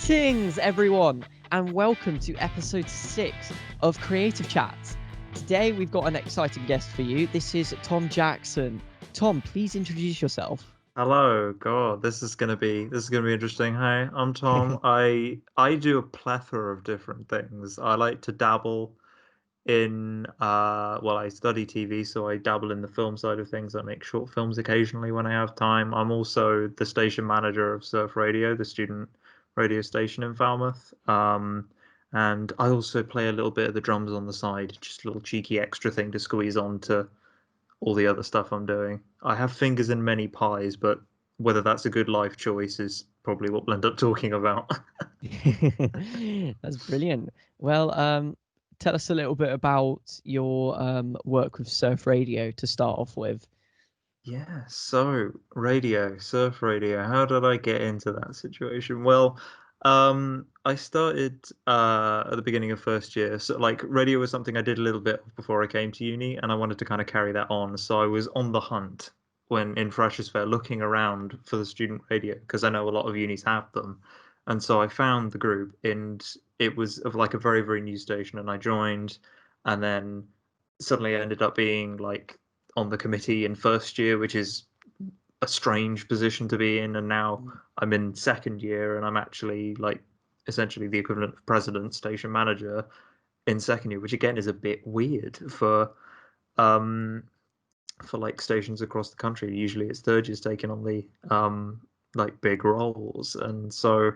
Greetings, everyone, and welcome to episode 6 of Creative Chats. Today, we've got an exciting guest for you. This is Tom Jackson. Tom, please introduce yourself. Hello, God, this is gonna be interesting. Hi, I'm Tom. I do a plethora of different things. I like to dabble in I study TV, so I dabble in the film side of things. I make short films occasionally when I have time. I'm also the station manager of Surf Radio, the student radio station in Falmouth. And I also play a little bit of the drums on the side, just a little cheeky extra thing to squeeze on to all the other stuff I'm doing. I have fingers in many pies, but whether that's a good life choice is probably what we'll end up talking about. That's brilliant. Well, tell us a little bit about your work with Surf Radio to start off with. Yeah, so radio, surf radio. How did I get into that situation? Well, I started at the beginning of first year. So like radio was something I did a little bit of before I came to uni, and I wanted to kind of carry that on. So I was on the hunt when in Freshers Fair looking around for the student radio because I know a lot of unis have them. And so I found the group and it was of like a very, very new station and I joined and then suddenly I ended up being like on the committee in first year, which is a strange position to be in. And now I'm in second year and I'm actually like essentially the equivalent of president, station manager in second year, which again is a bit weird um for like stations across the country. Usually it's third years taking on the like big roles. And so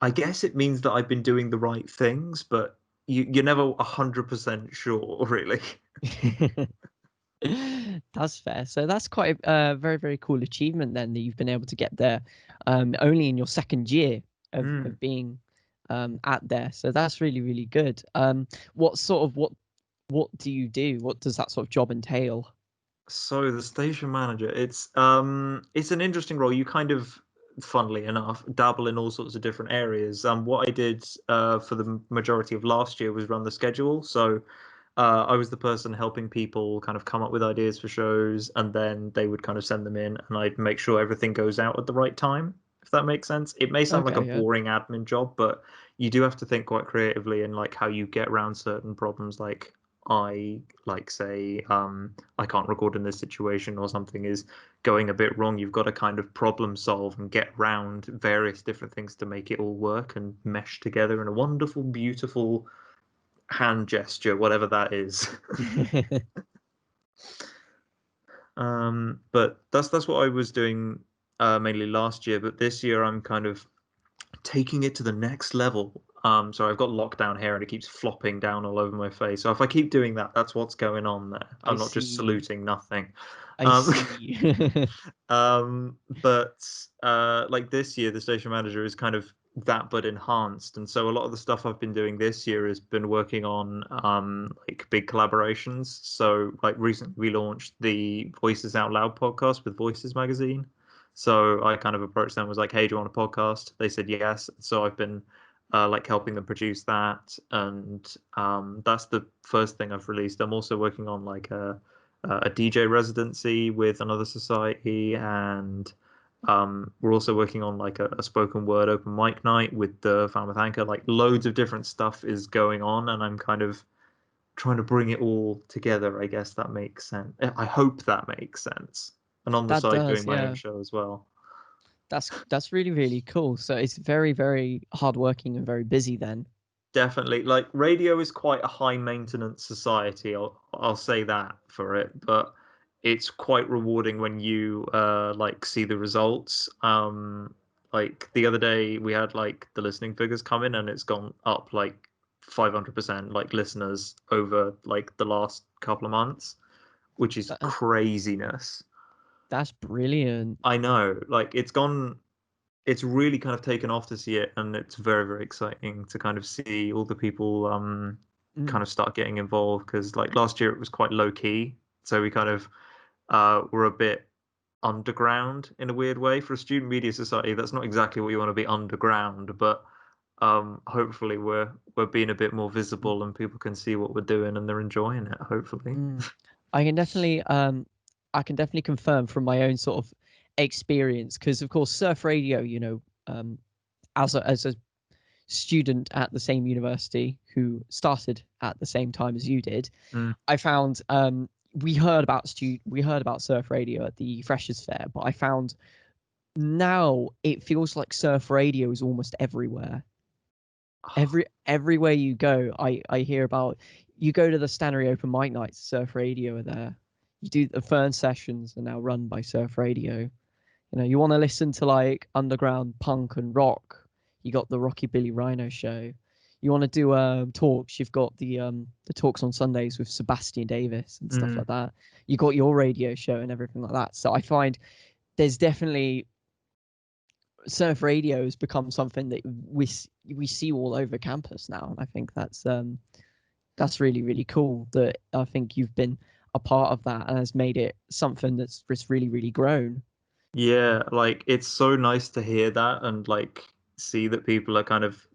I guess it means that I've been doing the right things, but you're never 100% sure, really. That's fair. So that's quite a very, very cool achievement then that you've been able to get there only in your second year Mm. of being at there. So that's really, really good. What do you do? What does that sort of job entail? So the station manager, it's an interesting role. You kind of, funnily enough, dabble in all sorts of different areas. What I did for the majority of last year was run the schedule. So I was the person helping people kind of come up with ideas for shows, and then they would kind of send them in, and I'd make sure everything goes out at the right time, if that makes sense. It may sound like a Okay, yeah. boring admin job, but you do have to think quite creatively in like how you get around certain problems. Like I like say I can't record in this situation or something is going a bit wrong. You've got to kind of problem solve and get around various different things to make it all work and mesh together in a wonderful, beautiful hand gesture, whatever that is. But that's what I was doing mainly last year. But this year I'm kind of taking it to the next level. So I've got lockdown hair and it keeps flopping down all over my face. So if I keep doing that, that's what's going on there. I I'm not just see. saluting nothing. I Um, see. but like this year, the station manager is kind of that but enhanced, and so a lot of the stuff I've been doing this year has been working on like big collaborations. So like recently we launched the Voices Out Loud podcast with Voices magazine. So I kind of approached them and was like, "Hey, do you want a podcast?" They said yes. So I've been like helping them produce that, and that's the first thing I've released. I'm also working on like a DJ residency with another society, and we're also working on like a spoken word open mic night with the Falmouth Anchor. Like loads of different stuff is going on, and I'm kind of trying to bring it all together. I guess that makes sense. I hope that makes sense. And on the That side, doing does, my own yeah. show as well. That's really, really cool. So it's very, very hardworking and very busy then. Definitely, like radio is quite a high maintenance society. I'll say that for it, but it's quite rewarding when you like see the results. Like the other day we had like the listening figures come in and it's gone up like 500% like listeners over like the last couple of months, which is That, craziness. that's brilliant. I know, like it's really kind of taken off this year, and it's very, very exciting to kind of see all the people kind Mm. of start getting involved because like last year it was quite low key, so we kind of were a bit underground in a weird way for a student media society. That's not exactly what you want to be underground, but hopefully we're being a bit more Mm. visible and people can see what we're doing and they're enjoying it. Hopefully. Mm. I can definitely I can definitely confirm from my own sort of experience because of course surf radio, as a student at the same university who started at the same time as you did, Mm. I found we heard about surf radio at the Freshers Fair, but I found now it feels like surf radio is almost everywhere. Everywhere you go, I hear about. You go to the Stanley Open Mic Nights, Surf Radio are there. You do the Fern sessions are now run by Surf Radio. You know, you want to listen to like underground punk and rock. You got the Rocky Billy Rhino show. You want to do talks. You've got the talks on Sundays with Sebastian Davis and stuff like that. You got your radio show and everything like that. So I find there's definitely surf radio has become something that we see all over campus now, and I think that's really really cool. That I think you've been a part of that and has made it something that's just really really grown. Yeah, like it's so nice to hear that and like see that people are kind of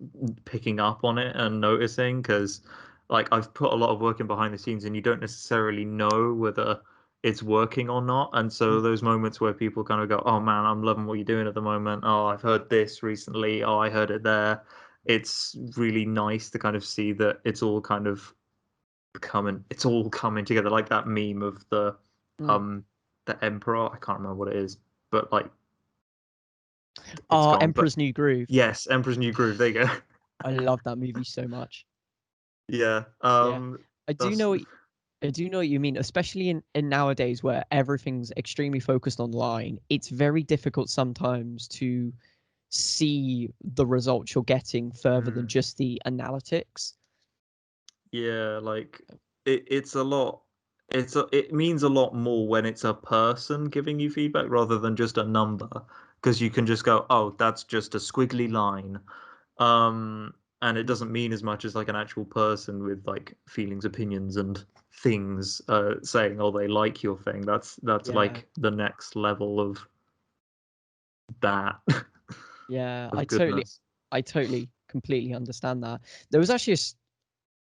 picking up on it and noticing because like I've put a lot of work in behind the scenes and you don't necessarily know whether it's working or not. And so those moments where people kind of go, "Oh man, I'm loving what you're doing at the moment. Oh, I've heard this recently. Oh, I heard it there." It's really nice to kind of see that it's all coming together like that meme of Mm. um the emperor. I can't remember what it is, but like it's gone. But Emperor's New Groove. yes, Emperor's New Groove. There you go. I love that movie so much. Yeah. Yeah, I do That's know what I do know what you mean, especially in nowadays where everything's extremely focused online. It's very difficult sometimes to see the results you're getting further than mm, just the analytics. yeah, like it's a lot. It means a lot more when it's a person giving you feedback rather than just a number, because you can just go, "Oh, that's just a squiggly line." Um, and it Mm. doesn't mean as much as like an actual person with like feelings, opinions, and things saying, "Oh, they like your thing." That's Yeah, like the next level of that yeah, of goodness. I totally, completely understand that. There was actually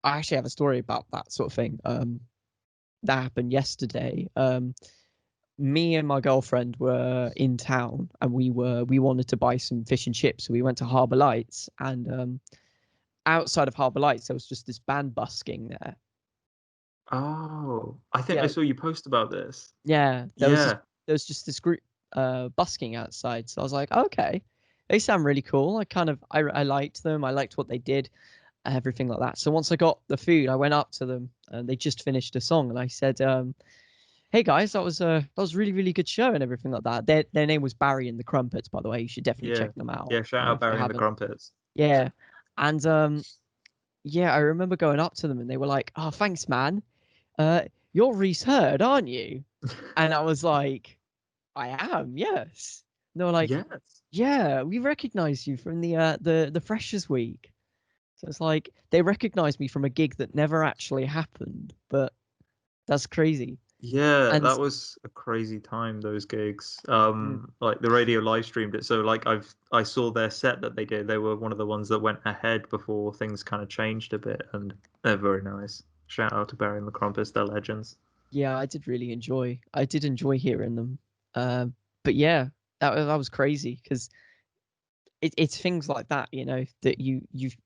I actually have a story about that sort of thing. That happened yesterday. Me and my girlfriend were in town, and we wanted to buy some fish and chips, so we went to Harbour Lights, and outside of Harbour Lights, there was just this band busking there. Oh, I think I Yeah, saw you post about this. yeah. Yeah, There was just this group busking outside. So I was like, okay, they sound really cool. I liked them. I liked what they did, everything like that. So once I got the food, I went up to them and they just finished a song, and I said, "Hey guys, that was really really good show and everything like that." Their name was Barry and the Crumpets, by the way. You should definitely yeah, check them out yeah. Shout out if you Barry and the haven't. Crumpets. Yeah, and yeah, I remember going up to them and they were like, "Oh, thanks, man. Uh, you're Rhys Hurd, aren't you?" And I was like, "I am, yes." And they were like, Yes. "Yeah, we recognize you from the Freshers Week." So it's like they recognized me from a gig that never actually happened, but that's crazy. Yeah, And that was a crazy time, those gigs. mm, Like the radio live streamed it. So like I saw their set that they did. They were one of the ones that went ahead before things kind of changed a bit, and they're very nice. Shout out to Barry and the Crumpets, they're legends. yeah, I did enjoy hearing them. But yeah, that was crazy because it's things like that, you know, that you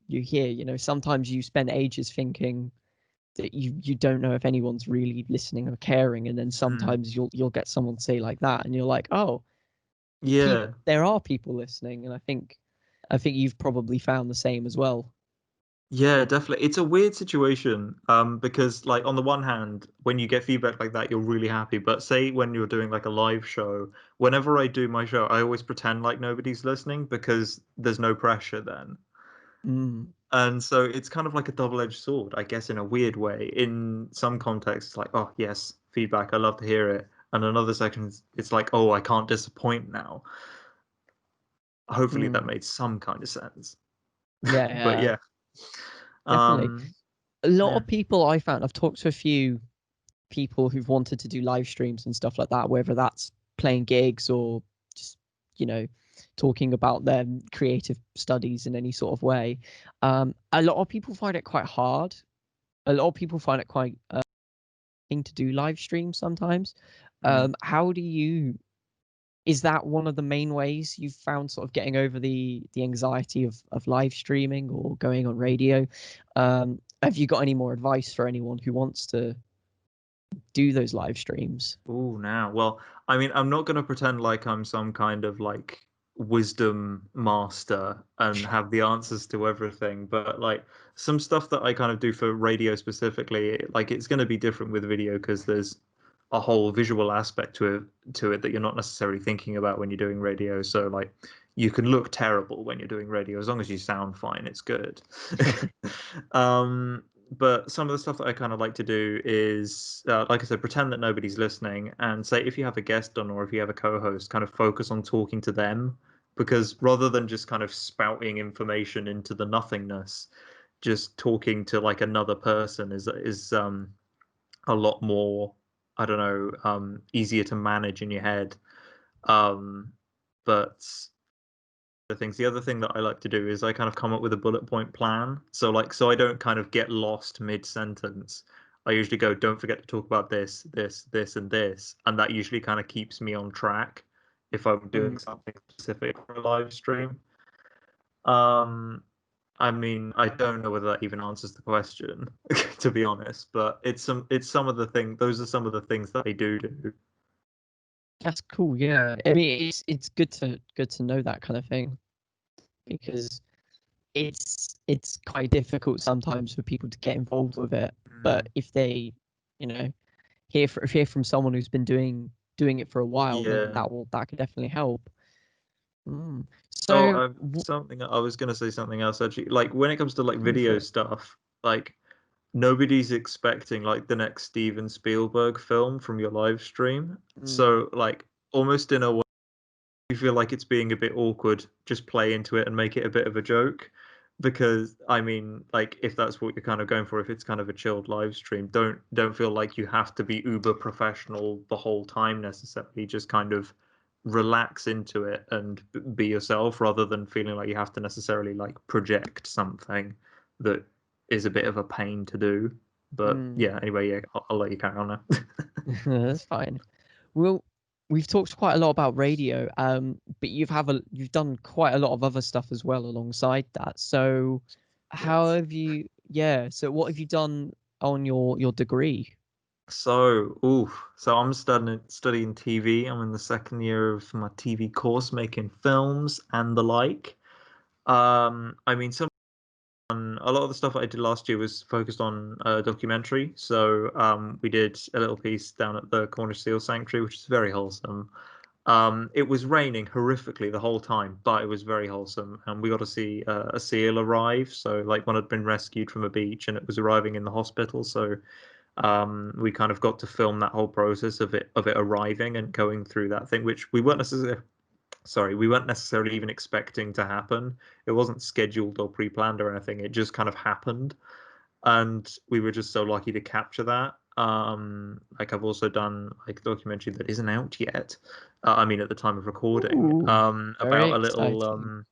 hear. You know, sometimes you spend ages thinking that you don't know if anyone's really listening or caring, and then Mm. sometimes you'll get someone say like that, and you're like, oh, Yeah, there are people listening, and I think you've probably found the same as well. yeah, definitely. It's a weird situation, because like on the one hand, when you get feedback like that, you're really happy. But say when you're doing like a live show, whenever I do my show, I always pretend like nobody's listening because there's no pressure then. Mm, And so it's kind of like a double-edged sword, I guess, in a weird way. In some contexts, like, oh yes, feedback, I love to hear it. And in other sections, it's like, oh, I can't disappoint now. Hopefully that mm. made some kind of sense. Yeah, But yeah, yeah. definitely. Um, A lot yeah. of people I found, I've talked to a few people who've wanted to do live streams and stuff like that, whether that's playing gigs or just, you know, talking about their creative studies in any sort of way. A lot of people find it quite hard. A lot of people find it quite thing to do live streams sometimes. Mm. How do you is that one of the main ways you've found sort of getting over the anxiety of live streaming or going on radio? Have you got any more advice for anyone who wants to do those live streams? Oh, now. Well, I mean, I'm not going to pretend like I'm some kind of like wisdom master and have the answers to everything, but like some stuff that I kind of do for radio specifically, like it's going to be different with video because there's a whole visual aspect to it that you're not necessarily thinking about when you're doing radio. So like you can look terrible when you're doing radio as long as you sound fine, it's good. um but some of the stuff that I kind of like to do is, like I said, pretend that nobody's listening, and say if you have a guest on or if you have a co-host, kind of focus on talking to them, because rather than just kind of spouting information into the nothingness, just talking to like another person is a lot more, I don't know, easier to manage in your head. Um, but the other thing that I like to do is I kind of come up with a bullet point plan. So like, so I don't kind of get lost mid sentence. I usually go, don't forget to talk about this, this, this, and this, and that usually kind of keeps me on track if I'm doing Mm. something specific for a live stream. Um, I mean, I don't know whether that even answers the question, to be honest, but it's some of the thing. Those are some of the things that I do. That's cool. Yeah, I mean, it's good to know that kind of thing, because it's quite difficult sometimes for people to get involved with it. Mm, But if they, you know, hear from someone who's been doing it for a while, then yeah. that could definitely help. Mm. Oh, So something I was gonna say something else actually. Like when it comes to like go for video it. stuff, like nobody's expecting like the next Steven Spielberg film from your live stream. Mm. So like almost in a way you feel like it's being a bit awkward, just play into it and make it a bit of a joke. Because I mean, like if that's what you're kind of going for, if it's kind of a chilled live stream, don't feel like you have to be uber professional the whole time necessarily. Just kind of relax into it and be yourself rather than feeling like you have to necessarily like project something that is a bit of a pain to do. But Mm. yeah, anyway, yeah, I'll let you carry on now. That's fine. Well, we've talked quite a lot about radio, but you've done quite a lot of other stuff as well alongside that. So, how Yes. have you? Yeah. So, what have you done on your degree? So I'm studying TV. I'm in the second year of my TV course, making films and the like. I mean, a lot of the stuff I did last year was focused on documentary. So we did a little piece down at the Cornish Seal Sanctuary, which is very wholesome. It was raining horrifically the whole time, but it was very wholesome, and we got to see a seal arrive. So like one had been rescued from a beach, and it was arriving in the hospital. So we kind of got to film that whole process of it arriving and going through that thing, which we weren't necessarily even expecting to happen. It wasn't scheduled or pre-planned or anything. It just kind of happened, and we were just so lucky to capture that. Like I've also done like a documentary that isn't out yet. I mean, at the time of recording, Ooh, very exciting.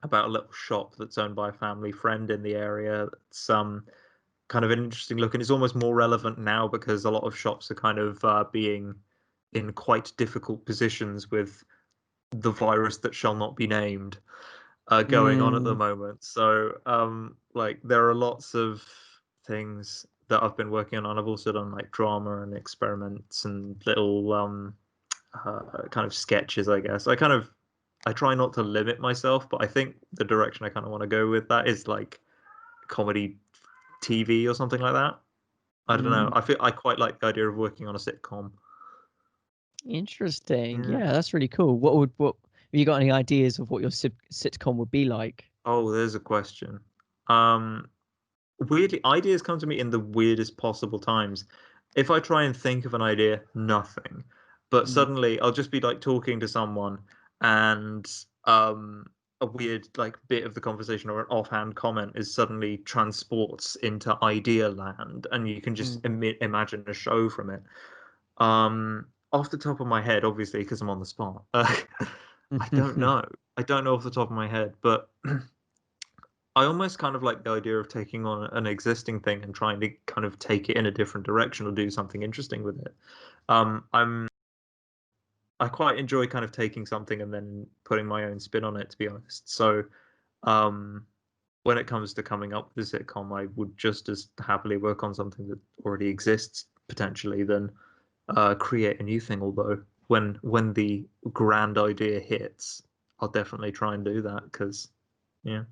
about a little shop that's owned by a family friend in the area. It's kind of an interesting look, and it's almost more relevant now because a lot of shops are kind of being in quite difficult positions with the virus that shall not be named going on at the Mm. moment. So, like, there are lots of things that I've been working on. I've also done like drama and experiments and little kind of sketches, I guess. I try not to limit myself, but I think the direction I kind of want to go with that is like comedy TV or something like that. I don't know. Mm. I quite like the idea of working on a sitcom. Interesting. Yeah. Yeah, that's really cool. What have you got any ideas of what your sitcom would be like? Oh, there's a question. Um, Weirdly, ideas come to me in the weirdest possible times. If I try and think of an idea, nothing. But Mm. suddenly I'll just be like talking to someone and a weird like bit of the conversation or an offhand comment is suddenly transports into idea land and you can just Mm. imagine a show from it. Off the top of my head, obviously, because I'm on the spot, I don't know. I don't know off the top of my head, but I almost kind of like the idea of taking on an existing thing and trying to kind of take it in a different direction or do something interesting with it. I'm I quite enjoy kind of taking something and then putting my own spin on it, to be honest. So um, when it comes to coming up with a sitcom, I would just as happily work on something that already exists potentially than create a new thing. Although when the grand idea hits, I'll definitely try and do that because yeah.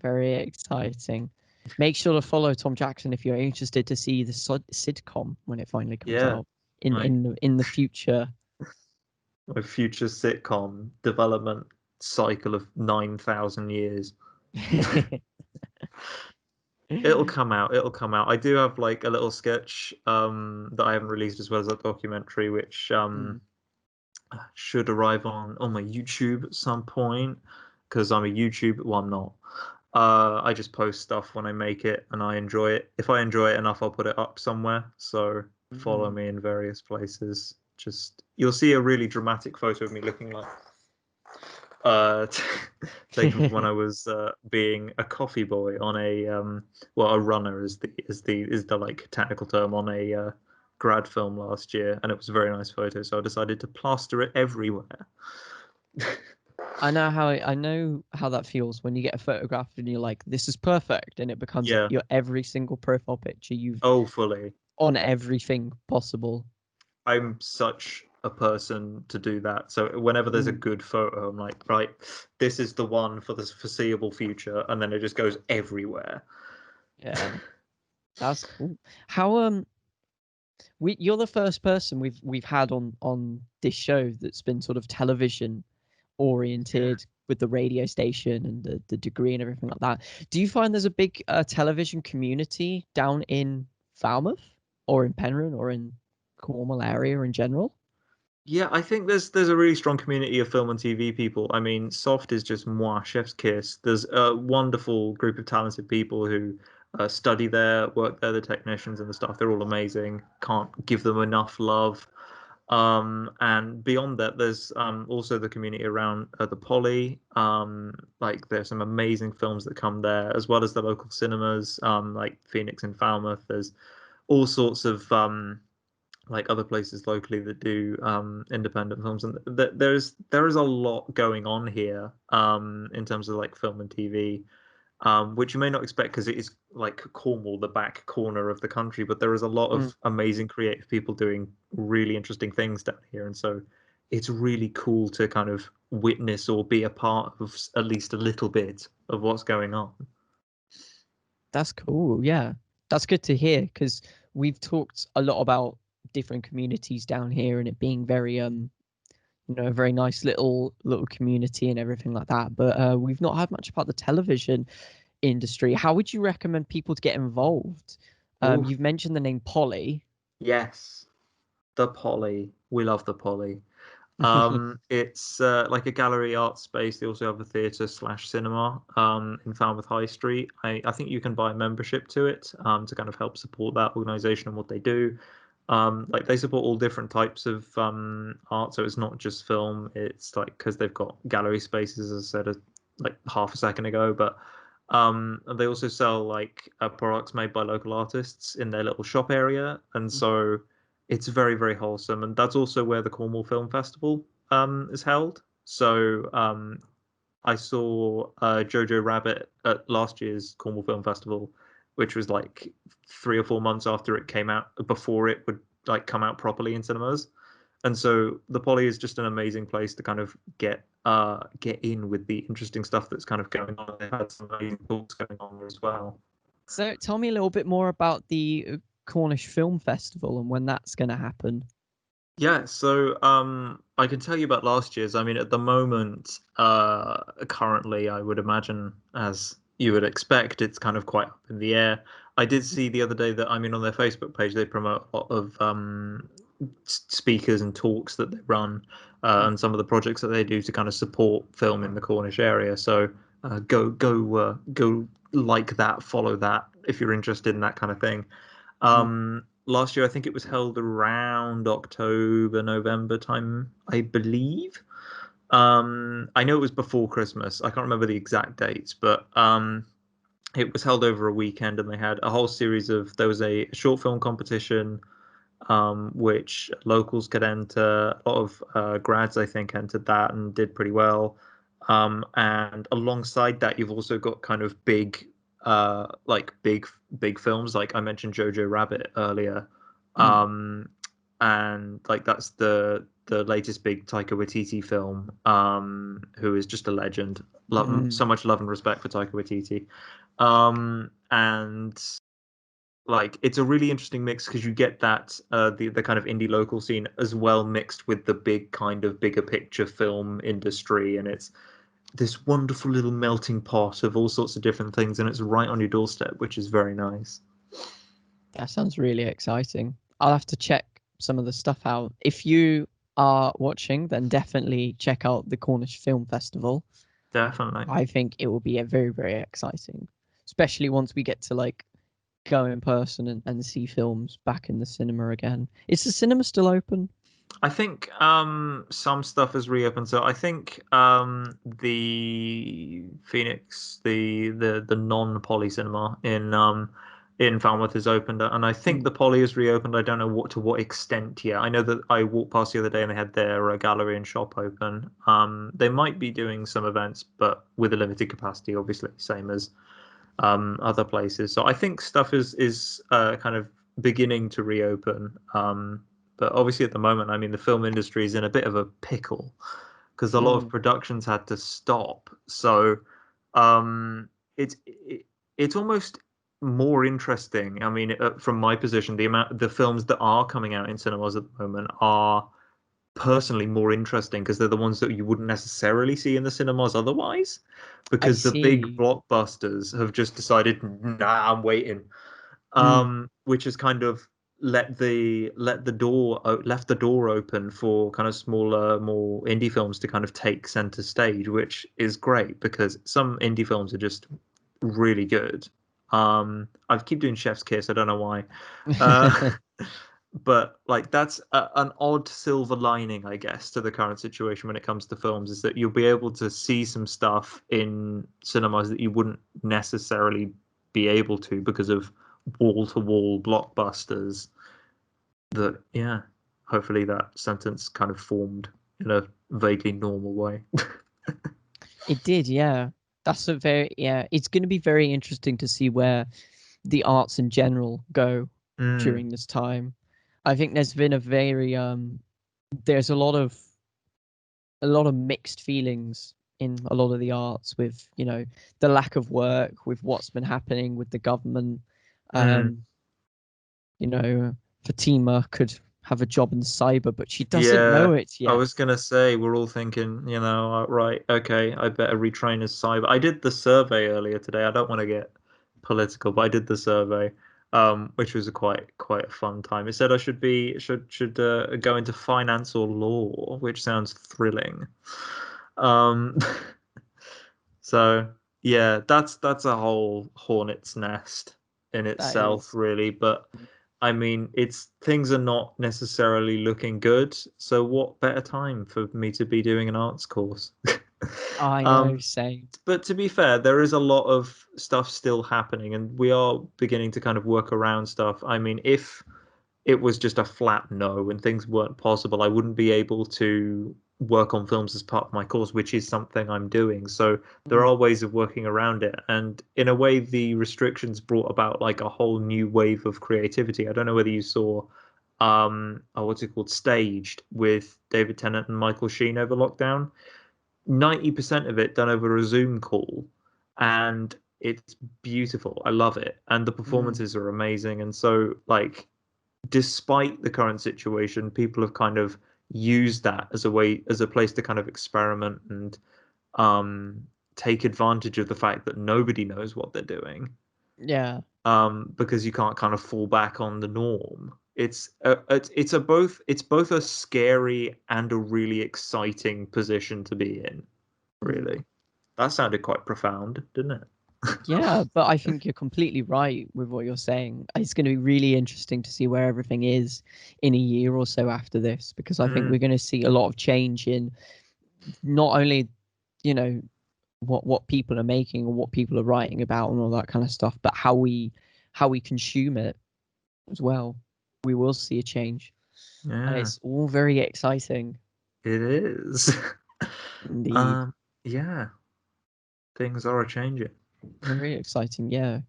Very exciting. Make sure to follow Tom Jackson if you're interested to see the sitcom when it finally comes Yeah, out in my in the future. my future sitcom development cycle of 9,000 years. It'll come out. It'll come out. I do have like a little sketch that I haven't released as well as a documentary, which Mm. should arrive on my YouTube at some point because I'm a YouTube. Well, I'm not. I just post stuff when I make it and I enjoy it. If I enjoy it enough, I'll put it up somewhere. So follow Mm. me in various places. Just you'll see a really dramatic photo of me looking like uh, taken from when I was being a coffee boy on a well, a runner is the like technical term on a grad film last year, and it was a very nice photo. So I decided to plaster it everywhere. I know how that feels when you get a photograph and you're like, this is perfect, and it becomes Yeah. your every single profile picture you've Oh, fully. on everything possible. I'm such a person to do that. So whenever there's a Mm. good photo, I'm like, right, this is the one for the foreseeable future, and then it just goes everywhere. Yeah, that's cool. How you're the first person we've had on this show that's been sort of television Yeah. oriented with the radio station and the degree and everything like that. Do you find there's a big television community down in Falmouth or in Penryn or in Cornwall area in general? Yeah, I think there's a really strong community of film and TV people. I mean, Soft is just moi, chef's kiss. There's a wonderful group of talented people who study there, work there, the technicians and the staff. They're all amazing. Can't give them enough love. And beyond that, there's also the community around the Poly. Like there's some amazing films that come there, as well as the local cinemas, like Phoenix and Falmouth. There's all sorts of like other places locally that do independent films, and there is a lot going on here in terms of like film and TV, which you may not expect because it is like Cornwall, the back corner of the country, but there is a lot Mm, of amazing creative people doing really interesting things down here, and so it's really cool to kind of witness or be a part of at least a little bit of what's going on. that's cool. Yeah, that's good to hear because we've talked a lot about different communities down here and it being very a very nice little community and everything like that. But we've not heard much about the television industry. How would you recommend people to get involved? Oh, You've mentioned the name Polly. yes, the Poly. We love the Poly. It's like a gallery art space. They also have a theatre slash cinema in Falmouth High Street. I think you can buy a membership to it to kind of help support that organisation and what they do. Like they support all different types of art, so it's not just film. It's like because they've got gallery spaces, as I said like half a second ago, but they also sell like products made by local artists in their little shop area, and so it's very very wholesome. And that's also where the Cornwall Film Festival is held. So I saw Jojo Rabbit at last year's Cornwall Film Festival, which was like 3 or 4 months after it came out, before it would like come out properly in cinemas. And so the Poly is just an amazing place to kind of get in with the interesting stuff that's kind of going on. They've had some amazing talks going on there as well. So tell me a little bit more about the Cornish Film Festival and when that's going to happen. Yeah, so I can tell you about last year's. I mean, at the moment, currently, I would imagine, as you would expect, it's kind of quite up in the air. I did see the other day that, I mean, on their Facebook page, they promote a lot of speakers and talks that they run, and some of the projects that they do to kind of support film in the Cornish area. So go like that, follow that if you're interested in that kind of thing. Last year, I think it was held around October, November time, I believe. I know it was before Christmas. I can't remember the exact dates, but it was held over a weekend, and they had a whole series of. There was a short film competition, which locals could enter. A lot of grads, I think, entered that and did pretty well. And alongside that, you've also got kind of big films. Like I mentioned Jojo Rabbit earlier, Mm. and like that's the latest big Taika Waititi film. Who is just a legend. Mm. So much love and respect for Taika Waititi. And like it's a really interesting mix because you get that the kind of indie local scene as well mixed with the big kind of bigger picture film industry, and it's this wonderful little melting pot of all sorts of different things, and it's right on your doorstep, which is very nice. That sounds really exciting. I'll have to check some of the stuff out. If you are watching, then definitely check out the Cornish Film Festival. Definitely. I think it will be a very, very exciting, especially once we get to like go in person and see films back in the cinema again. Is the cinema still open? I think some stuff has reopened. So I think the Phoenix, the non-poly cinema in Falmouth is opened, and I think Mm. the poly is reopened. I don't know to what extent yet. I know that I walked past the other day and they had their gallery and shop open. They might be doing some events, but with a limited capacity, obviously, same as other places. So I think stuff is kind of beginning to reopen. But obviously, at the moment, I mean, the film industry is in a bit of a pickle because a lot of Mm. productions had to stop. So um, it's almost more interesting. I mean, from my position, the films that are coming out in cinemas at the moment are personally more interesting because they're the ones that you wouldn't necessarily see in the cinemas otherwise, I because the big see. blockbusters have just decided, nah, I'm waiting. Mm. Which has kind of left the door open for kind of smaller, more indie films to kind of take center stage, which is great because some indie films are just really good. I keep doing Chef's Kiss, I don't know why. Uh, but like that's an odd silver lining, I guess, to the current situation when it comes to films, is that you'll be able to see some stuff in cinemas that you wouldn't necessarily be able to because of wall-to-wall blockbusters. That, yeah, hopefully that sentence kind of formed in a vaguely normal way. It did, yeah. That's a very, yeah. It's going to be very interesting to see where the arts in general go Mm, during this time. I think there's been a very there's a lot of mixed feelings in a lot of the arts with, you know, the lack of work, with what's been happening with the government. mm. Um, you know, Fatima could have a job in cyber, but she doesn't Yeah, know it I yet. was gonna say we're all thinking, right, okay, I better retrain as cyber. I did the survey earlier today. I don't want to get political, but I did the survey, which was a quite a fun time. It said I should go into finance or law, which sounds thrilling. Um, so yeah, that's a whole hornet's nest in That itself, is. really. But I mean, it's things are not necessarily looking good. So what better time for me to be doing an arts course? I know, Um, same. but to be fair, there is a lot of stuff still happening, and we are beginning to kind of work around stuff. I mean, if it was just a flat no and things weren't possible, I wouldn't be able to work on films as part of my course, which is something I'm doing. So there Mm. are ways of working around it. And in a way, the restrictions brought about like a whole new wave of creativity. I don't know whether you saw what's it called? Staged with David Tennant and Michael Sheen over lockdown. 90% of it done over a Zoom call. And it's beautiful. I love it. And the Mm. performances are amazing. And so like despite the current situation, people have kind of used that as a place to kind of experiment and um, take advantage of the fact that nobody knows what they're doing, Yeah. because you can't kind of fall back on the norm. It's both a scary and a really exciting position to be in. Mm. Really, that sounded quite profound, didn't it? Yeah, but I think you're completely right with what you're saying. It's going to be really interesting to see where everything is in a year or so after this, because I think Mm, we're going to see a lot of change in not only, you know, what people are making or what people are writing about and all that kind of stuff, but how we consume it as well. we will see a change, and Yeah, it's all very exciting it is. indeed. Yeah, things are changing. Very exciting, yeah.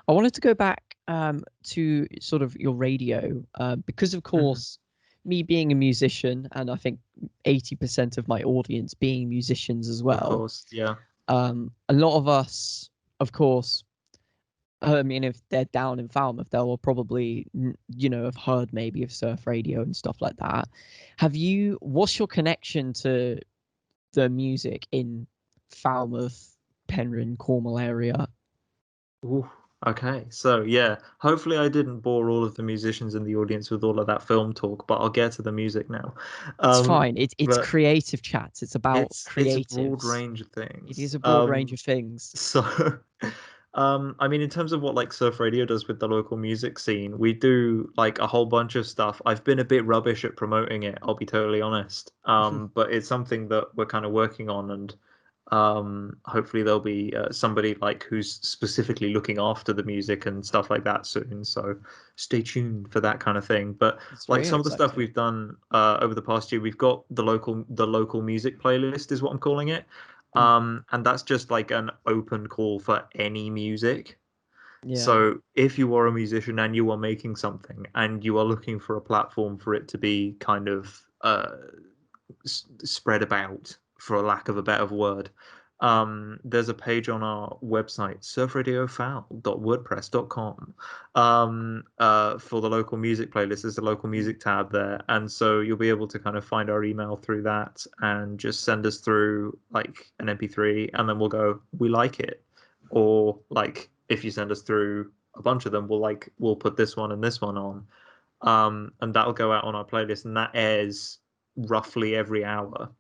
I wanted to go back to sort of your radio because, of Hmm. course, me being a musician, and I think 80% of my audience being musicians as Of well. course, yeah. A lot of us, of course, I mean, if they're down in Falmouth, they'll probably, have heard maybe of surf radio and stuff like that. What's your connection to the music in Falmouth, Penryn, Cornwall area? Ooh, okay, so yeah, hopefully I didn't bore all of the musicians in the audience with all of that film talk, but I'll get to the music now. It's fine. It's But creative chats. It's about it's a broad creatives. range of It things. is a broad range of things. So I mean, in terms of what like Surf Radio does with the local music scene, we do like a whole bunch of stuff. I've been a bit rubbish at promoting it, I'll be totally honest. But it's something that we're kind of working on, and hopefully there'll be somebody like who's specifically looking after the music and stuff like that soon. So stay tuned for that kind of thing. But It's like very some of the stuff exciting. we've done over the past year, we've got the local music playlist is what I'm calling it. Mm, And that's just like an open call for any music. yeah. So if you are a musician and you are making something and you are looking for a platform for it to be kind of spread about, for a lack of a better word, there's a page on our website, surfradiofoul.wordpress.com, for the local music playlist. There's a local Mm, music tab there, and so you'll be able to kind of find our email through that and just send us through like an MP3, and then we'll go, we like it, or like if you send us through a bunch of them, we'll put this one and this one on, and that'll go out on our playlist, and that airs roughly every hour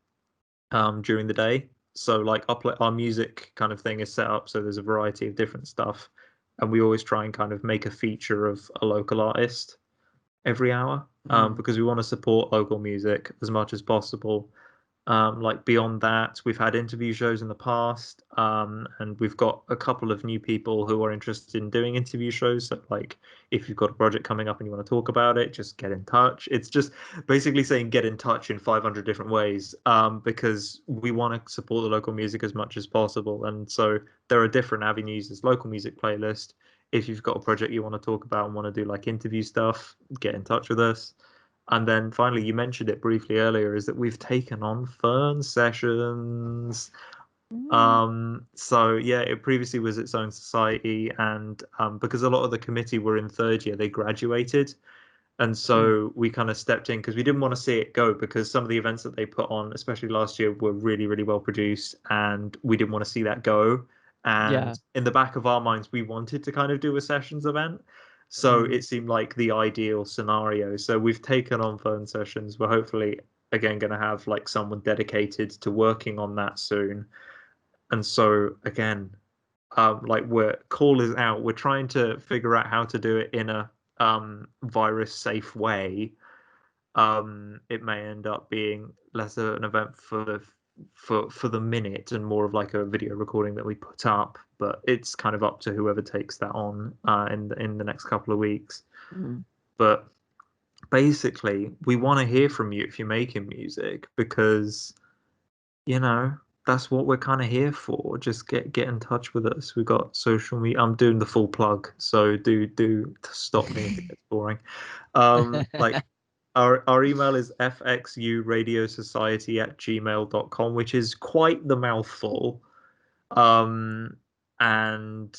during the day. So like our music kind of thing is set up so there's a variety of different stuff, and we always try and kind of make a feature of a local artist every hour, mm, because we want to support local music as much as possible. Like beyond that, we've had interview shows in the past, and we've got a couple of new people who are interested in doing interview shows. So, like, if you've got a project coming up and you want to talk about it, just get in touch. It's just basically saying get in touch in 500 different ways, because we want to support the local music as much as possible. And so there are different avenues. There's local music playlist. If you've got a project you want to talk about and want to do like interview stuff, get in touch with us. And then finally, you mentioned it briefly earlier, is that we've taken on Fern sessions. mm, So yeah, it previously was its own society, and because a lot of the committee were in third year, they graduated, and mm, so we kind of stepped in because we didn't want to see it go, because some of the events that they put on, especially last year, were really, really well produced, and we didn't want to see that go. yeah. And in the back of our minds, we wanted to kind of do a sessions event. So Mm, it seemed like the ideal scenario. So we've taken on phone sessions. We're hopefully again going to have like someone dedicated to working on that soon. And so again, like we're call is out. We're trying to figure out how to do it in a virus safe way. It may end up being less of an event for the minute and more of like a video recording that we put up. But it's kind of up to whoever takes that on in the next couple of weeks. mm, But basically, we want to hear from you if you're making music, because you know that's what we're kind of here for. Just get in touch with us. We've got social media. I'm doing the full plug, so do stop me if it gets boring. Like our email is fxuradiosociety@gmail.com, which is quite the mouthful. And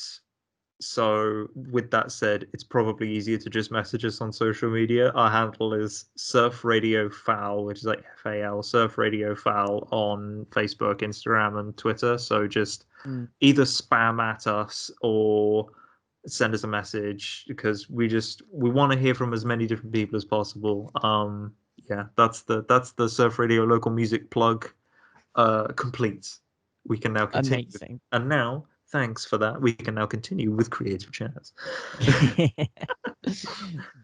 so, with that said, it's probably easier to just message us on social media. Our handle is Surf Radio Foul, which is like FAL, Surf Radio Foul on Facebook, Instagram, and Twitter. So just mm. either spam at us or send us a message, because we want to hear from as many different people as possible. Yeah, that's the Surf Radio local music plug complete. We can now continue. Amazing. And now, thanks for that, we can now continue with creative chairs.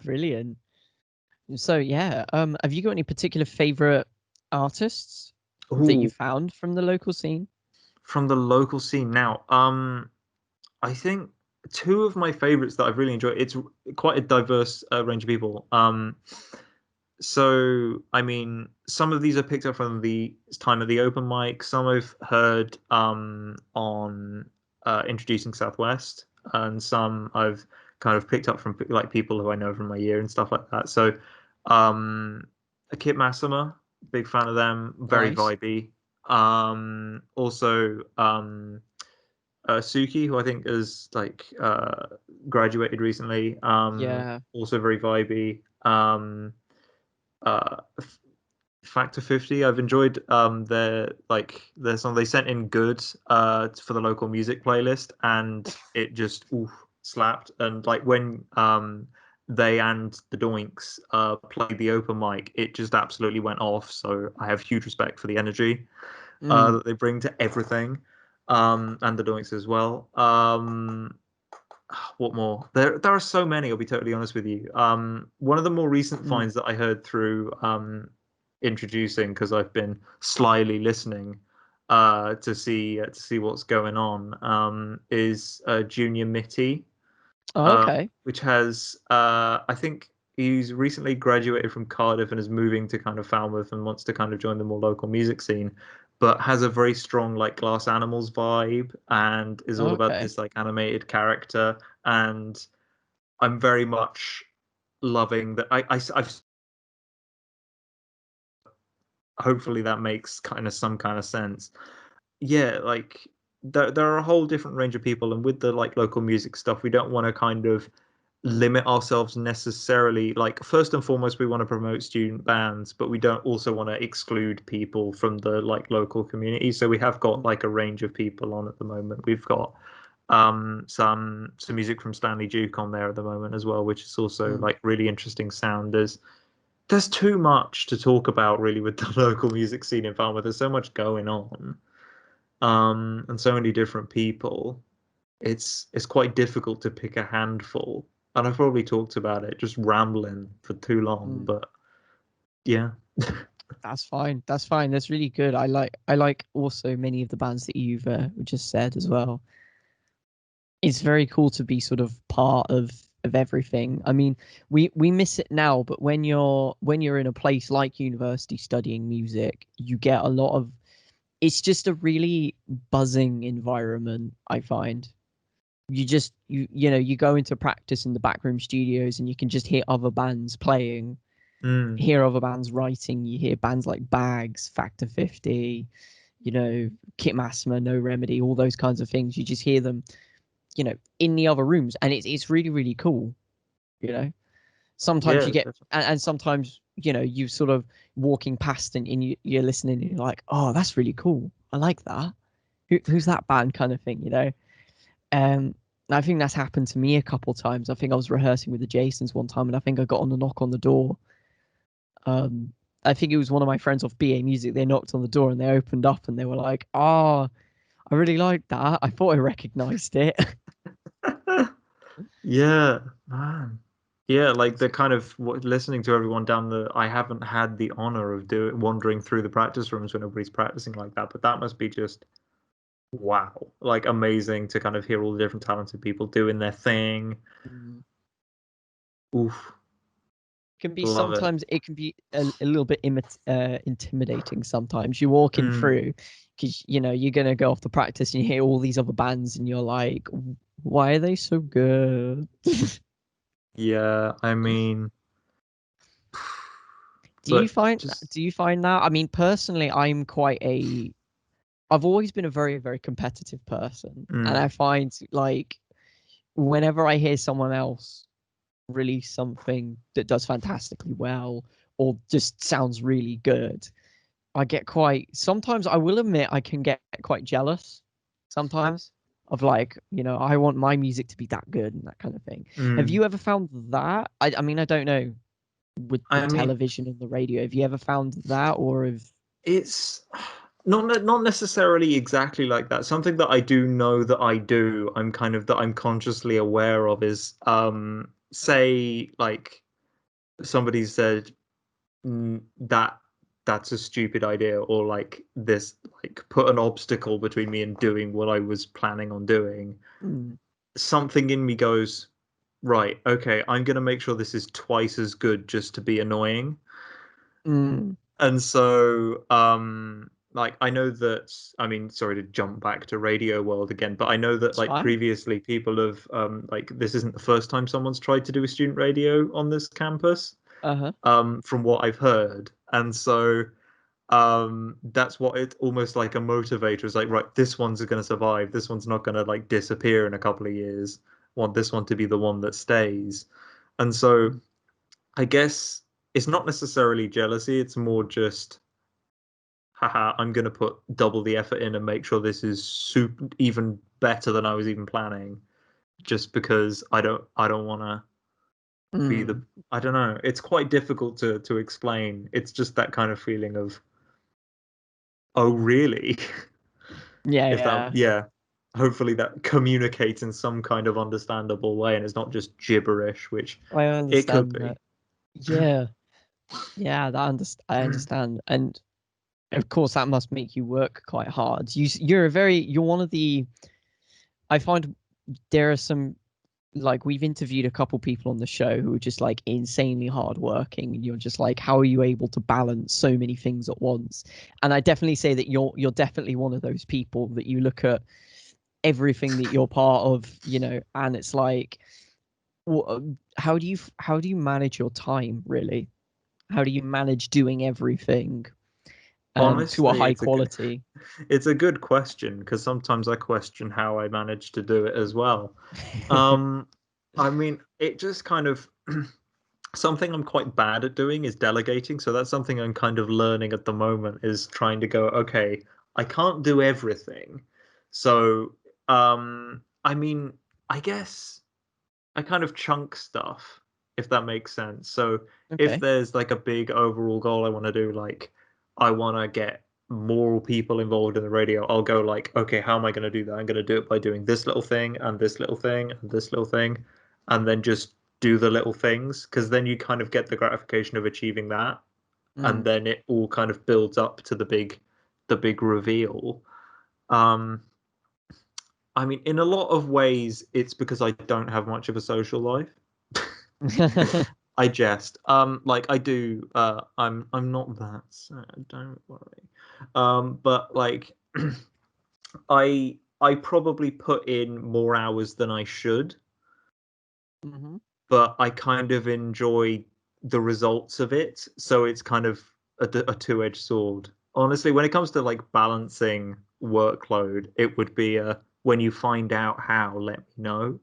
Brilliant. So yeah, have you got any particular favorite artists that you Ooh, found from the local scene? from the local scene now. I think two of my favorites that I've really enjoyed. It's quite a diverse range of people. So I mean, some of these are picked up from the time of the open mic. Some I've heard on Introducing Southwest, and some I've kind of picked up from like people who I know from my year and stuff like that. So, um, Kit Massima, big fan of them, very Nice. vibey. Also, Suki, who I think has like graduated recently, Yeah. also very vibey. Uh, Factor 50. I've enjoyed their song. They sent in Good for the local music playlist, and it just oof, slapped. And like when they and the Doinks played the open mic, it just absolutely went off. So I have huge respect for the energy Mm. that they bring to everything, and the Doinks as well. What more? There are so many. I'll be totally honest with you. One of the more recent Mm. finds that I heard through introducing, because I've been slyly listening to see what's going on, is Junior Mitty, Oh, okay. which has I think he's recently graduated from Cardiff and is moving to kind of Falmouth and wants to kind of join the more local music scene, but has a very strong like Glass Animals vibe and is all about Okay. this like animated character. And I'm very much loving that. I've hopefully that makes kind of some kind of sense. Yeah, like there are a whole different range of people, and with the like local music stuff, we don't want to kind of limit ourselves necessarily. Like first and foremost, we want to promote student bands, but we don't also want to exclude people from the like local community. So we have got Mm. like a range of people on at the moment. We've got some music from Stanley Duke on there at the moment as well, which is also Mm. like really interesting sound. There's too much to talk about really with the local music scene in Falmouth. There's so much going on, and so many different people. It's quite difficult to pick a handful. And I've probably talked about it, just rambling for too long, Mm. but yeah. That's fine. That's fine. That's really good. I like also many of the bands that you've just said as well. It's very cool to be sort of part of everything. I mean, we miss it now, but when you're in a place like university studying music, you get a lot of it's just a really buzzing environment, I find. You go into practice in the backroom studios and you can just hear other bands playing, Mm, hear other bands writing, you hear bands like Bags, Factor 50, Kit Massima, No Remedy, all those kinds of things. You just hear them, in the other rooms, and it's really, really cool, you know. Sometimes yeah, you get definitely. and sometimes, you sort of walking past and you're listening and you're like, oh, that's really cool. I like that. Who's that band kind of thing. Um, I think that's happened to me a couple times. I think I was rehearsing with the Jasons one time, and I think I got on the knock on the door. Um, I think it was one of my friends off BA Music. They knocked on the door and they opened up and they were like, "Oh, I really like that. I thought I recognised it." Yeah, man. Yeah, like the kind of listening to everyone down the. I haven't had the honor of doing wandering through the practice rooms when everybody's practicing like that, but that must be just wow, like amazing to kind of hear all the different talented people doing their thing. Mm. Oof, Can be love it. sometimes it can be a little bit intimidating sometimes. You're walking Mm, through because you're gonna go off the practice and you hear all these other bands and you're like, why are they so good? yeah, I mean, Do you but find just do you find that? I mean, personally, I've always been a very, very competitive person, and mm, I find like whenever I hear someone else release something that does fantastically well or just sounds really good, I get quite sometimes I will admit I can get quite jealous sometimes of like, I want my music to be that good and that kind of thing. Have mm. you ever found that? I mean, I don't know with the I mean, television and the radio. Have you ever found that or have it's not necessarily exactly like that. Something that I do know that I do, I'm kind of that I'm consciously aware of is say like somebody said that that's a stupid idea, or like this like put an obstacle between me and doing what I was planning on doing. mm, something in me goes, right, okay, I'm gonna make sure this is twice as good just to be annoying. Mm, And so, like, I know that, I mean, sorry to jump back to radio world again, but I know that it's like fine. previously people have, like, this isn't the first time someone's tried to do a student radio on this campus, Uh-huh. from what I've heard. And so, that's what it's almost like a motivator is like, right, this one's going to survive. This one's not going to like disappear in a couple of years. Want this one to be the one that stays. And so, Mm. I guess it's not necessarily jealousy, it's more just, haha, I'm going to put double the effort in and make sure this is super even better than I was even planning, just because I don't want to be the, Mm. I don't know. It's quite difficult to explain. It's just that kind of feeling of, oh really? Yeah, If that, yeah. yeah. Hopefully that communicates in some kind of understandable way and it's not just gibberish, which I it could understand that. be. Yeah. Yeah, I understand. And of course that must make you work quite hard. You're one of the I find there are some like we've interviewed a couple people on the show who are just like insanely hardworking, and you're just like, how are you able to balance so many things at once? And I definitely say that you're definitely one of those people that you look at everything that you're part of, and it's like, how do you manage your time really? How do you manage doing everything to a Honestly, high quality? it's a good question because sometimes I question how I managed to do it as well. Um, I mean, it just kind of something I'm quite bad at doing is delegating. So that's something I'm kind of learning at the moment is trying to go, okay, I can't do everything. So, I mean, I guess I kind of chunk stuff, if that makes sense. So if Okay. there's like a big overall goal I want to do, like I want to get more people involved in the radio, I'll go like, okay, how am I going to do that? I'm going to do it by doing this little thing and this little thing and this little thing, and then just do the little things because then you kind of get the gratification of achieving that, and Mm, then it all kind of builds up to the big reveal. Um, I mean, in a lot of ways, it's because I don't have much of a social life. I jest. Like I do. I'm not that sad. Don't worry. But like, I probably put in more hours than I should, hmm but I kind of enjoy the results of it. So it's kind of a two-edged sword. Honestly, when it comes to like balancing workload, it would be a when you find out how, let me know.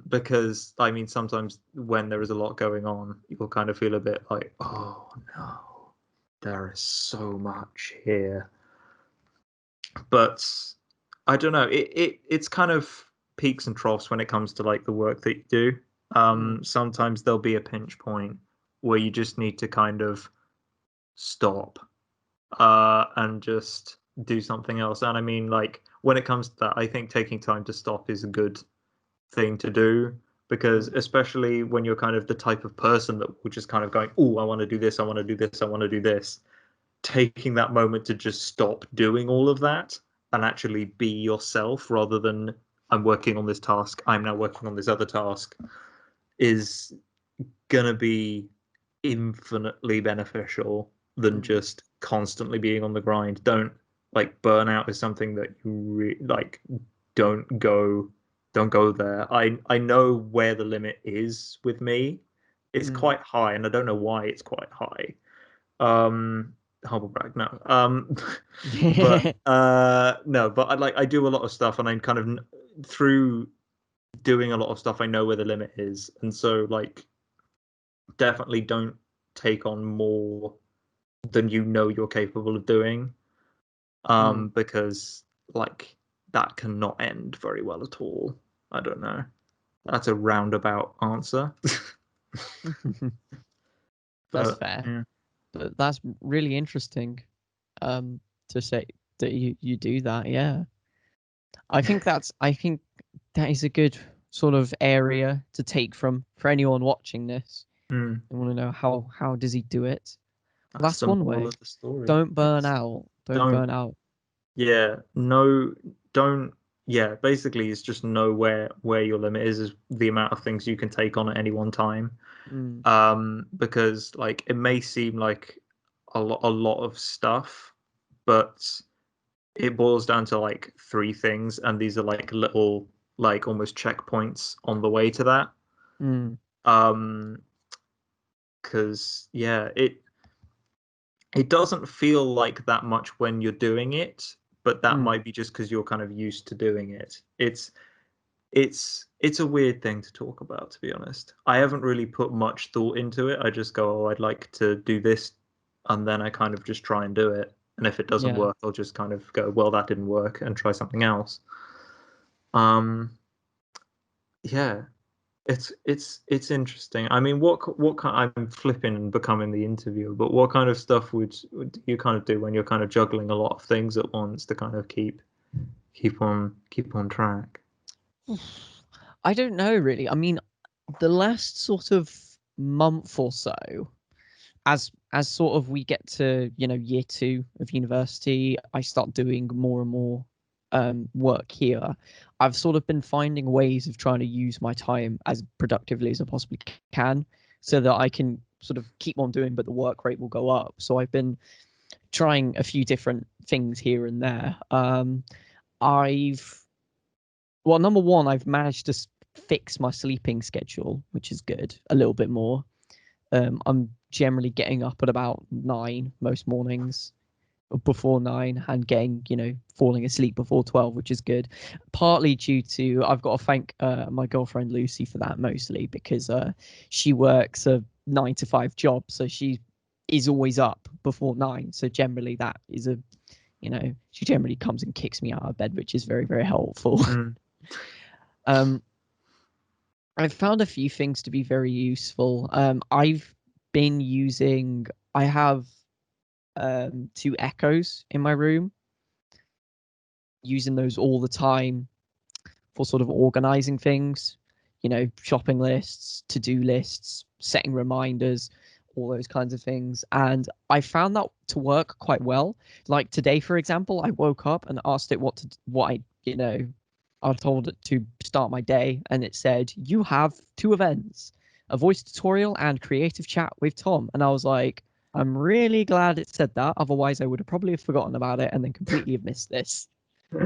Because I mean, sometimes when there is a lot going on, you'll kind of feel a bit like, oh no, there is so much here. But I don't know. It's kind of peaks and troughs when it comes to like the work that you do. Mm, Sometimes there'll be a pinch point where you just need to kind of stop and just do something else. And I mean, like when it comes to that, I think taking time to stop is a good thing to do because mm, especially when you're kind of the type of person that will just kind of going, oh, I want to do this, I want to do this, I want to do this, taking that moment to just stop doing all of that and actually be yourself rather than I'm working on this task, I'm now working on this other task is gonna be infinitely beneficial than mm, just constantly being on the grind. Don't like burnout is something that you like don't go don't go there. I know where the limit is with me. It's mm. quite high and I don't know why it's quite high. Humble brag, no. But no, but I do a lot of stuff and I'm kind of through doing a lot of stuff I know where the limit is. And so like definitely don't take on more than you know you're capable of doing. Mm. Because like that cannot end very well at all. I don't know. That's a roundabout answer. That's But fair. yeah. But that's really interesting, um, to say that you do that. Yeah, I think that is a good sort of area to take from for anyone watching this. Mm, I want to know how does he do it? Well, that's that's the one moral way. of the story. Don't burn Yes. out. Don't Don't burn out. Yeah, no, don't. yeah, basically it's just know where your limit is the amount of things you can take on at any one time. Mm, Because like it may seem like a lot of stuff, but it boils down to like three things, and these are like little like almost checkpoints on the way to that. mm, Um, because yeah, it doesn't feel like that much when you're doing it, but that mm. might be just because you're kind of used to doing it. It's a weird thing to talk about, to be honest. I haven't really put much thought into it. I just go, oh, I'd like to do this, and then I kind of just try and do it. And if it doesn't Yeah. work, I'll just kind of go, well, that didn't work, and try something else. Um, yeah, it's interesting. I mean, what kind? I'm flipping and becoming the interviewer, but what kind of stuff would you kind of do when you're kind of juggling a lot of things at once to kind of keep on track? I don't know really. I mean, the last sort of month or so, as sort of we get to, year two of university, I start doing more and more work here. I've sort of been finding ways of trying to use my time as productively as I possibly can, so that I can sort of keep on doing, but the work rate will go up. So I've been trying a few different things here and there. I've Well, number one, I've managed to fix my sleeping schedule, which is good, a little bit more. I'm generally getting up at about 9 most mornings, before 9, and getting, falling asleep before 12, which is good. Partly due to, I've got to thank my girlfriend Lucy for that, mostly because she works a 9 to 5 job, so she is always up before 9. So generally, that is she generally comes and kicks me out of bed, which is very, very helpful. Mm. um, I've found a few things to be very useful. I have two echoes in my room, using those all the time for sort of organizing things, shopping lists, to-do lists, setting reminders, all those kinds of things. And I found that to work quite well. Like today, for example, I woke up and asked it I told it to start my day, and it said, "You have two events, a voice tutorial and creative chat with Tom." And I was like, I'm really glad it said that. Otherwise, I would have probably forgotten about it and then completely have missed this.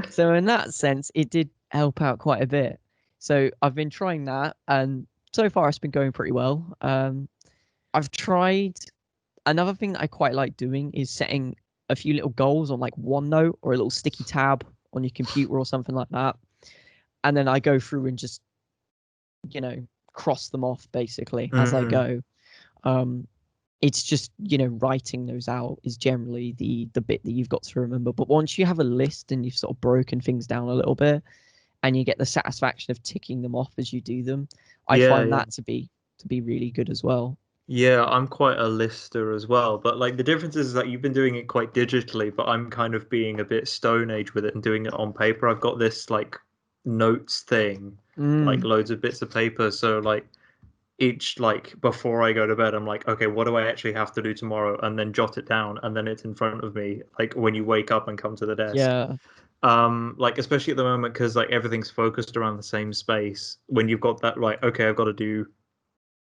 So in that sense, it did help out quite a bit. So I've been trying that, and so far it's been going pretty well. I've tried Another thing that I quite like doing is setting a few little goals on like OneNote or a little sticky tab on your computer or something like that, and then I go through and just you know cross them off basically as I Mm. go. Um, it's just writing those out is generally the bit that you've got to remember. But once you have a list and you've sort of broken things down a little bit, and you get the satisfaction of ticking them off as you do them, I Yeah, find yeah. that to be really good as well. Yeah, I'm quite a lister as well, but like the difference is that you've been doing it quite digitally, but I'm kind of being a bit stone age with it and doing it on paper. I've got this like notes thing, like Mm, loads of bits of paper, so like each like before I go to bed, I'm like, okay, what do I actually have to do tomorrow? And then jot it down, and then it's in front of me, like when you wake up and come to the desk. yeah, Like especially at the moment because like everything's focused around the same space. When you've got that, right, okay, I've got to do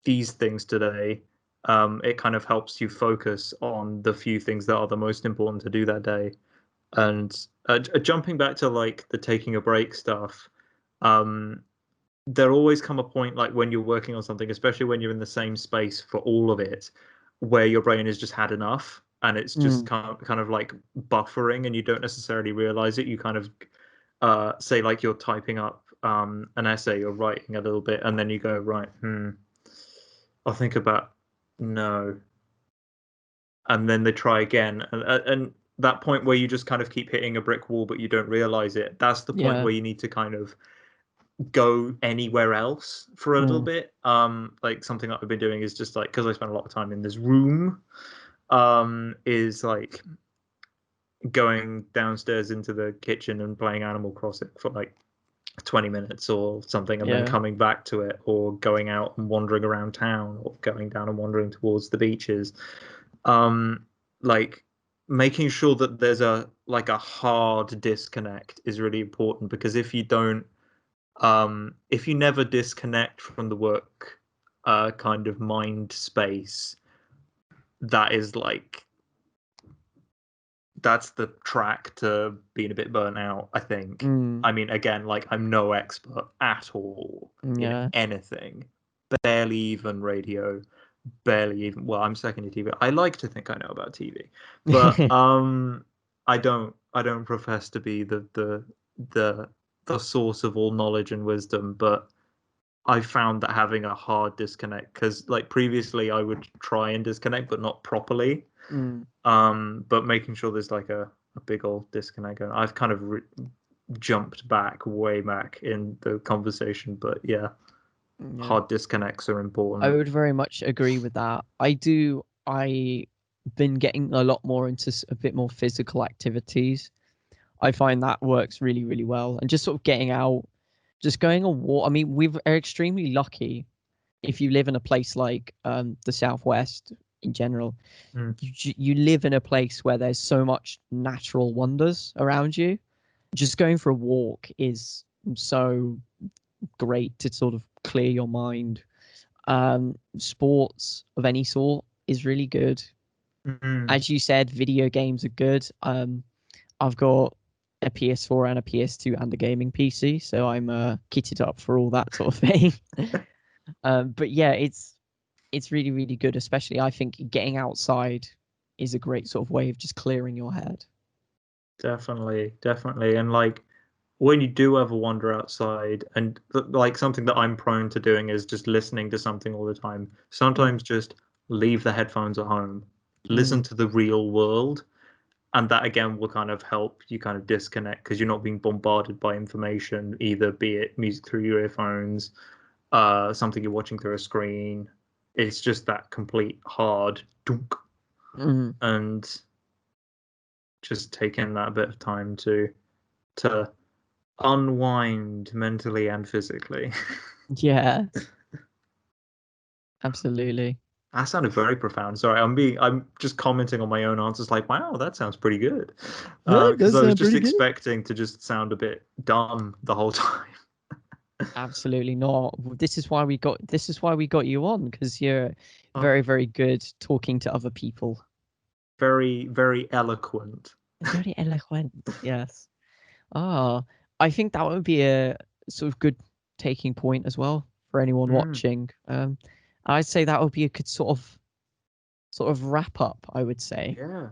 these things today, it kind of helps you focus on the few things that are the most important to do that day. And jumping back to like the taking a break stuff, um, there always come a point like when you're working on something, especially when you're in the same space for all of it, where your brain has just had enough and it's just mm, kind of like buffering and you don't necessarily realize it. You kind of say like you're typing up an essay or writing a little bit and then you go, right, I'll think about no, and then they try again, and that point where you just kind of keep hitting a brick wall, but you don't realize it. That's the point yeah, where you need to kind of go anywhere else for a little mm, bit. Like something that I've been doing is just like because I spend a lot of time in this room, is like going downstairs into the kitchen and playing Animal Crossing for like 20 minutes or something and then yeah, coming back to it or going out and wandering around town or going down and wandering towards the beaches. um like making sure that there's a hard disconnect is really important, because if you never disconnect from the work kind of mind space, that is that's the track to being a bit burnt out, I think. I mean, again, like, I'm no expert at all in Yeah. anything, barely even radio, barely even, well, I'm second to TV. I like to think I know about TV, but I don't profess to be the source of all knowledge and wisdom. But I found that having a hard disconnect, because like previously I would try and disconnect but not properly. But making sure there's like a big old disconnect going. I've kind of jumped way back in the conversation, but yeah, hard disconnects are important. I would very much agree with that. I been getting a lot more into a bit more physical activities. I find that works really, really well. And just sort of getting out, just going on walk. I mean, we are extremely lucky if you live in a place like the Southwest in general. You live in a place where there's so much natural wonders around you. Just going for a walk is so great to sort of clear your mind. Sports of any sort is really good. As you said, video games are good. I've got a PS4 and a PS2 and a gaming PC, so I'm kitted up for all that sort of thing. But yeah, it's really, really good. Especially, I think getting outside is a great sort of way of just clearing your head. Definitely, definitely. And like, when you do ever wander outside, and like, something that I'm prone to doing is just listening to something all the time. Sometimes just leave the headphones at home, listen to the real world, and that again will kind of help you kind of disconnect, because you're not being bombarded by information, either be it music through your earphones, something you're watching through a screen. It's just that complete hard dunk, and just taking that bit of time to unwind mentally and physically. Yeah, absolutely. That sounded very profound. Sorry, I'm just commenting on my own answers. Like, wow, that sounds pretty good. That Because does I was sound just pretty good. expecting to just sound a bit dumb the whole time. Absolutely not. This is why we got you on, because you're Oh, very, very good talking to other people. very, very eloquent. Very eloquent. Yes. Ah, I think that would be a sort of good taking point as well for anyone watching. I'd say that would be a good sort of wrap up, I would say, Yeah,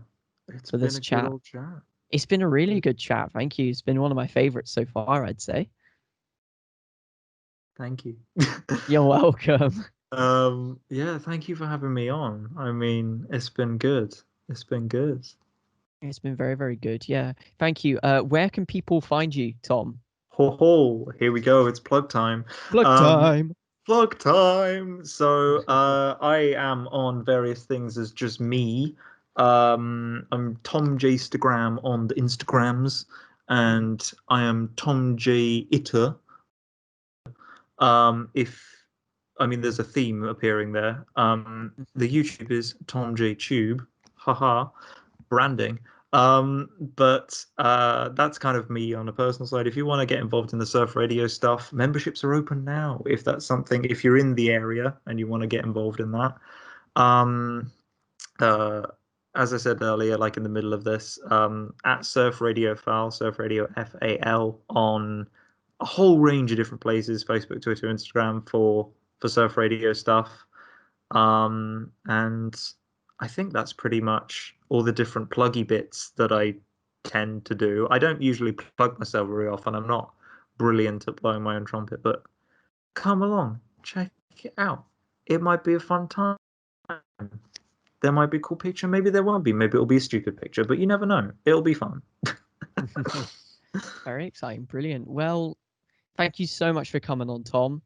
it's for been this a good chat. old chat. It's been a really good chat. Thank you. It's been one of my favorites so far, I'd say. Thank you. You're welcome. Yeah, thank you for having me on. I mean, it's been good. It's been good. It's been very, very good. Yeah. Thank you. Where can people find you, Tom? Ho ho, here we go. It's plug time. Plug Um, time. Plug time. So I am on various things as just me. I'm Tom J Instagram on the Instagrams, and I am Tom J Itter. If I mean, there's a theme appearing there. The YouTube is Tom J Tube. Haha, branding. But that's kind of me on a personal side. If you want to get involved in the surf radio stuff, memberships are open now. If that's something, if you're in the area and you want to get involved in that. Um, uh, as I said earlier, like in the middle of this, at Surf Radio Fal, Surf Radio FAL, on a whole range of different places: Facebook, Twitter, Instagram, for surf radio stuff. And I think that's pretty much all the different pluggy bits that I tend to do. I don't usually plug myself very often. I'm not brilliant at blowing my own trumpet, but come along, check it out. It might be a fun time. There might be a cool picture. Maybe there won't be. Maybe it'll be a stupid picture, but you never know. It'll be fun. Very exciting. Brilliant. Well, thank you so much for coming on, Tom.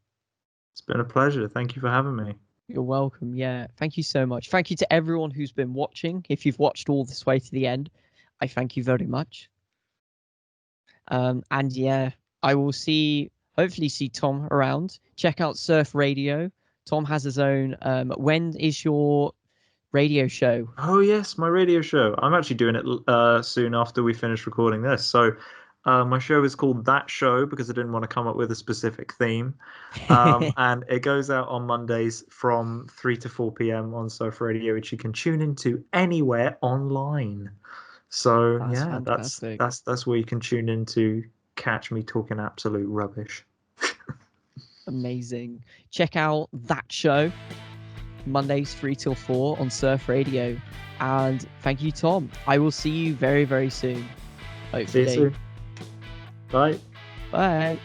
It's been a pleasure. Thank you for having me. You're welcome. Yeah. Thank you so much. Thank you to everyone who's been watching. If you've watched all this way to the end, I thank you very much. And yeah, I will hopefully see Tom around. Check out Surf Radio. Tom has his own. When is your radio show. Oh yes, my radio show. I'm actually doing it soon after we finish recording this. So my show is called That Show because I didn't want to come up with a specific theme. And it goes out on Mondays from 3 to 4 p.m. on Surf Radio, which you can tune into anywhere online. So That's yeah, fantastic. that's where you can tune in to catch me talking absolute rubbish. Amazing. Check out That Show, Mondays 3 till 4 on Surf Radio. And thank you, Tom. I will see you very, very soon. See you Hopefully. soon. Bye. Bye.